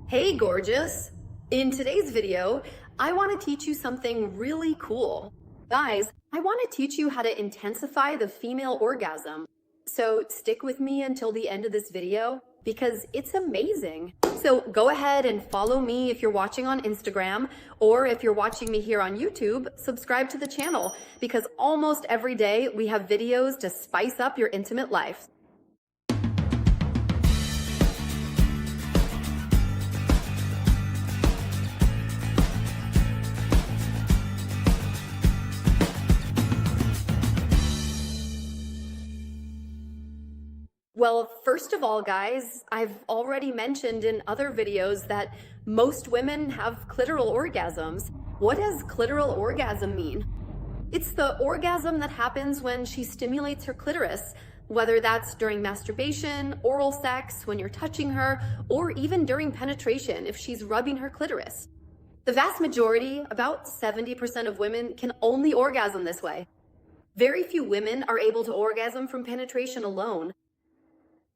Hey gorgeous! In today's video, I want to teach you something really cool. Guys, I want to teach you how to intensify the female orgasm. So stick with me until the end of this video because it's amazing. So go ahead and follow me if you're watching on Instagram, or if you're watching me here on YouTube, subscribe to the channel because almost every day we have videos to spice up your intimate life. Well, first of all, guys, I've already mentioned in other videos that most women have clitoral orgasms. What does clitoral orgasm mean? It's the orgasm that happens when she stimulates her clitoris, whether that's during masturbation, oral sex, when you're touching her, or even during penetration if she's rubbing her clitoris. The vast majority, about 70% of women, can only orgasm this way. Very few women are able to orgasm from penetration alone.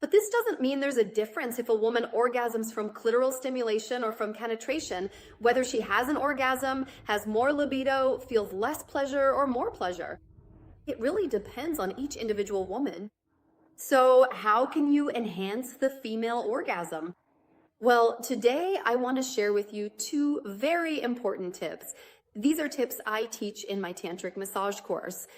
But this doesn't mean there's a difference if a woman orgasms from clitoral stimulation or from penetration, whether she has an orgasm, has more libido, feels less pleasure, or more pleasure. It really depends on each individual woman. So how can you enhance the female orgasm? Well, today I want to share with you two very important tips. These are tips I teach in my tantric massage course.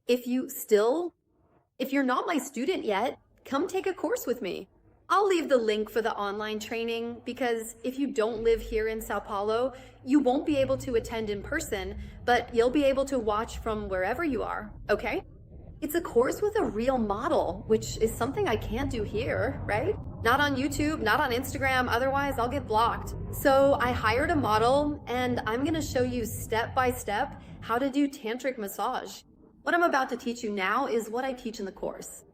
If you're not my student yet, come take a course with me. I'll leave the link for the online training because if you don't live here in Sao Paulo, you won't be able to attend in person, but you'll be able to watch from wherever you are, okay? It's a course with a real model, which is something I can't do here, right? Not on YouTube, not on Instagram, otherwise I'll get blocked. So I hired a model and I'm gonna show you step by step how to do tantric massage. What I'm about to teach you now is what I teach in the course.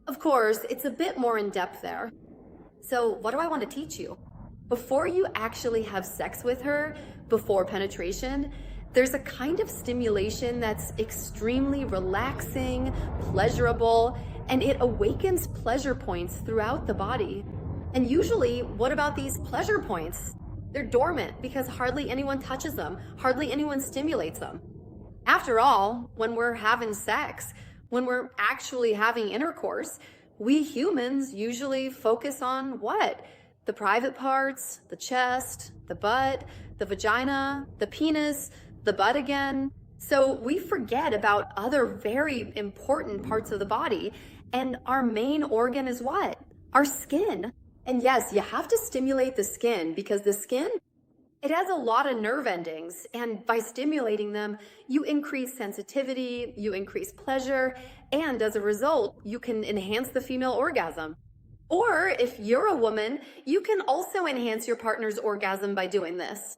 Of course, it's a bit more in depth there. So what do I want to teach you? Before you actually have sex with her, before penetration, there's a kind of stimulation that's extremely relaxing, pleasurable, and it awakens pleasure points throughout the body. And usually, what about these pleasure points? They're dormant because hardly anyone touches them, hardly anyone stimulates them. After all, when we're having sex, when we're actually having intercourse, we humans usually focus on what? The private parts, the chest, the butt, the vagina, the penis, the butt again. So we forget about other very important parts of the body. And our main organ is what? Our skin. And yes, you have to stimulate the skin because the skin, it has a lot of nerve endings, and by stimulating them, you increase sensitivity, you increase pleasure, and as a result, you can enhance the female orgasm. Or if you're a woman, you can also enhance your partner's orgasm by doing this.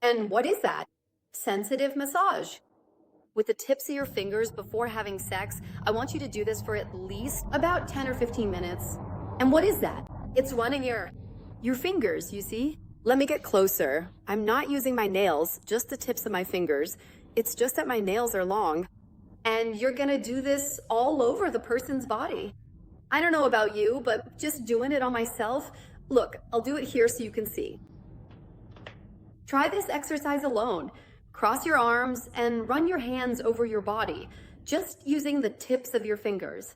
And what is that? Sensitive massage. With the tips of your fingers before having sex, I want you to do this for at least about 10 or 15 minutes. And what is that? It's running your fingers, you see? Let me get closer. I'm not using my nails, just the tips of my fingers. It's just that my nails are long. And you're gonna do this all over the person's body. I don't know about you, but just doing it on myself, look, I'll do it here so you can see. Try this exercise alone. Cross your arms and run your hands over your body, just using the tips of your fingers.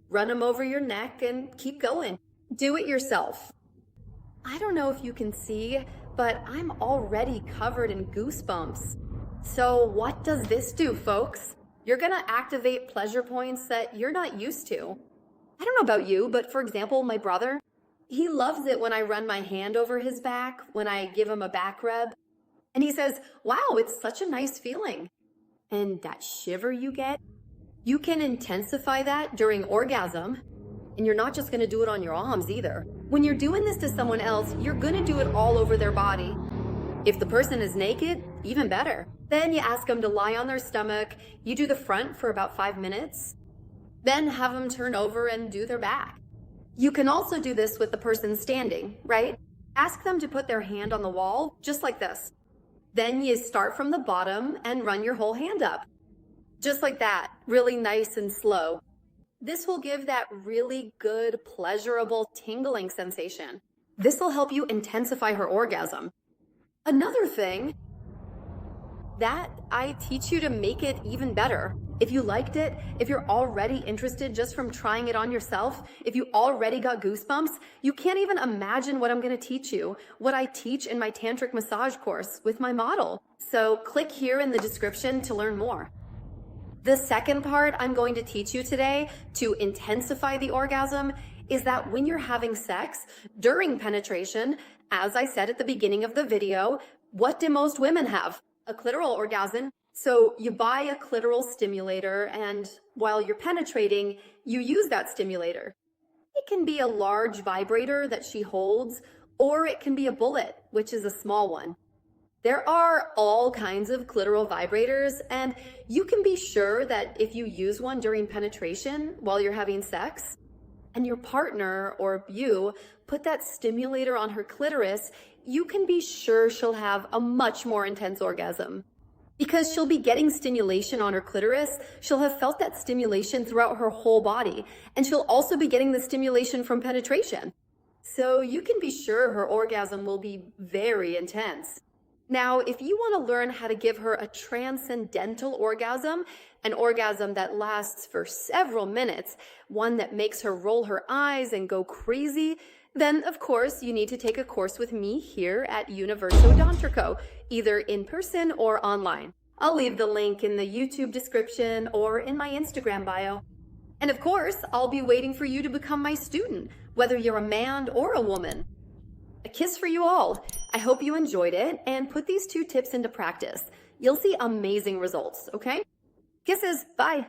Run them over your neck and keep going. Do it yourself. I don't know if you can see, but I'm already covered in goosebumps. So what does this do, folks? You're gonna activate pleasure points that you're not used to. I don't know about you, but for example, my brother, he loves it when I run my hand over his back, when I give him a back rub. And he says, wow, it's such a nice feeling. And that shiver you get, you can intensify that during orgasm. And you're not just gonna do it on your arms either. When you're doing this to someone else, you're gonna do it all over their body. If the person is naked, even better. Then you ask them to lie on their stomach. You do the front for about 5 minutes. Then have them turn over and do their back. You can also do this with the person standing, right? Ask them to put their hand on the wall, just like this. Then you start from the bottom and run your whole hand up. Just like that, really nice and slow. This will give that really good, pleasurable tingling sensation. This will help you intensify her orgasm. Another thing that I teach you to make it even better. If you liked it, if you're already interested just from trying it on yourself, if you already got goosebumps, you can't even imagine what I'm going to teach you, what I teach in my tantric massage course with my model. So click here in the description to learn more. The second part I'm going to teach you today to intensify the orgasm is that when you're having sex during penetration, as I said at the beginning of the video, what do most women have? A clitoral orgasm. So you buy a clitoral stimulator, and while you're penetrating, you use that stimulator. It can be a large vibrator that she holds, or it can be a bullet, which is a small one. There are all kinds of clitoral vibrators, and you can be sure that if you use one during penetration while you're having sex, and your partner or you put that stimulator on her clitoris, you can be sure she'll have a much more intense orgasm. Because she'll be getting stimulation on her clitoris, she'll have felt that stimulation throughout her whole body, and she'll also be getting the stimulation from penetration. So you can be sure her orgasm will be very intense. Now, if you want to learn how to give her a transcendental orgasm, an orgasm that lasts for several minutes, one that makes her roll her eyes and go crazy, then of course you need to take a course with me here at Universo Dontrico, either in person or online. I'll leave the link in the YouTube description or in my Instagram bio. And of course, I'll be waiting for you to become my student, whether you're a man or a woman. A kiss for you all. I hope you enjoyed it and put these 2 tips into practice. You'll see amazing results, okay? Kisses, bye.